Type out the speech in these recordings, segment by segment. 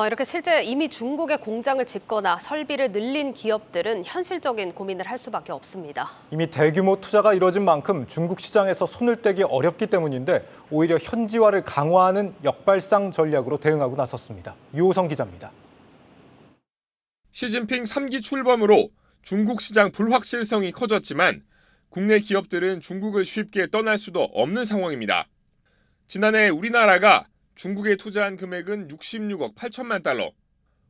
이렇게 실제 이미 중국에 공장을 짓거나 설비를 늘린 기업들은 현실적인 고민을 할 수밖에 없습니다. 이미 대규모 투자가 이뤄진 만큼 중국 시장에서 손을 떼기 어렵기 때문인데 오히려 현지화를 강화하는 역발상 전략으로 대응하고 나섰습니다. 유호성 기자입니다. 시진핑 3기 출범으로 중국 시장 불확실성이 커졌지만 국내 기업들은 중국을 쉽게 떠날 수도 없는 상황입니다. 지난해 우리나라가 중국에 투자한 금액은 66억 8천만 달러,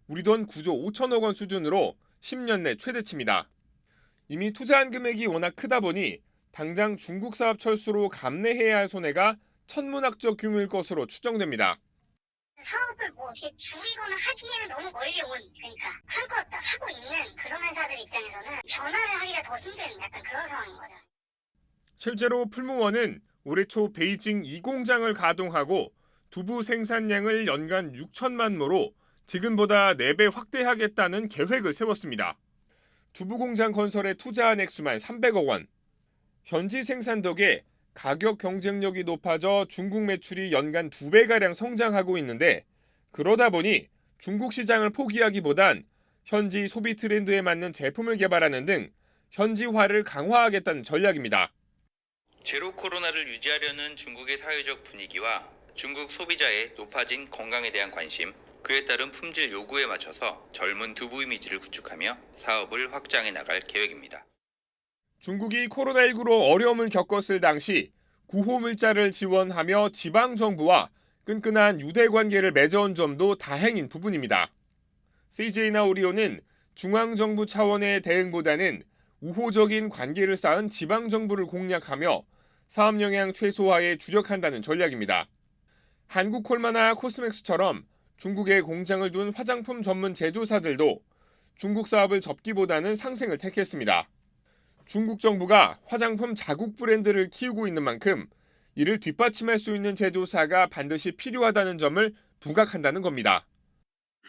우리 돈 9조 5천억 원 수준으로 10년 내 최대치입니다. 이미 투자한 금액이 워낙 크다 보니 당장 중국 사업 철수로 감내해야 할 손해가 천문학적 규모일 것으로 추정됩니다. 사업을 어떻게 줄이거나 하기에는 너무 멀리 온, 그러니까 한껏 하고 있는 그런 회사들 입장에서는 변화를 하기가 더 힘든 약간 그런 상황인 거죠. 실제로 풀무원은 올해 초 베이징 2공장을 가동하고 두부 생산량을 연간 6천만 모로 지금보다 4배 확대하겠다는 계획을 세웠습니다. 두부 공장 건설에 투자한 액수만 300억 원. 현지 생산 덕에 가격 경쟁력이 높아져 중국 매출이 연간 2배가량 성장하고 있는데 그러다 보니 중국 시장을 포기하기보단 현지 소비 트렌드에 맞는 제품을 개발하는 등 현지화를 강화하겠다는 전략입니다. 제로 코로나를 유지하려는 중국의 사회적 분위기와 중국 소비자의 높아진 건강에 대한 관심, 그에 따른 품질 요구에 맞춰서 젊은 두부 이미지를 구축하며 사업을 확장해 나갈 계획입니다. 중국이 코로나19로 어려움을 겪었을 당시 구호물자를 지원하며 지방정부와 끈끈한 유대관계를 맺어온 점도 다행인 부분입니다. CJ나 오리온은 중앙정부 차원의 대응보다는 우호적인 관계를 쌓은 지방정부를 공략하며 사업 영향 최소화에 주력한다는 전략입니다. 한국콜마나 코스맥스처럼 중국에 공장을 둔 화장품 전문 제조사들도 중국 사업을 접기보다는 상생을 택했습니다. 중국 정부가 화장품 자국 브랜드를 키우고 있는 만큼 이를 뒷받침할 수 있는 제조사가 반드시 필요하다는 점을 부각한다는 겁니다.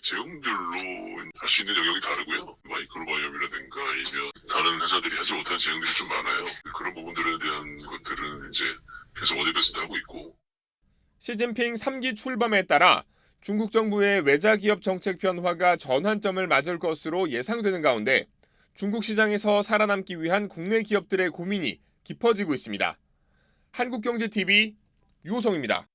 제형들로 할 수 있는 영역이 다르고요. 마이크로바이옴이라든가 아니면 다른 회사들이 하지 못한 제형들이 좀 많아요. 그런 부분들에 대한 것들은 이제 계속 어드베이스도 하고 있고. 시진핑 3기 출범에 따라 중국 정부의 외자기업 정책 변화가 전환점을 맞을 것으로 예상되는 가운데 중국 시장에서 살아남기 위한 국내 기업들의 고민이 깊어지고 있습니다. 한국경제TV 유호성입니다.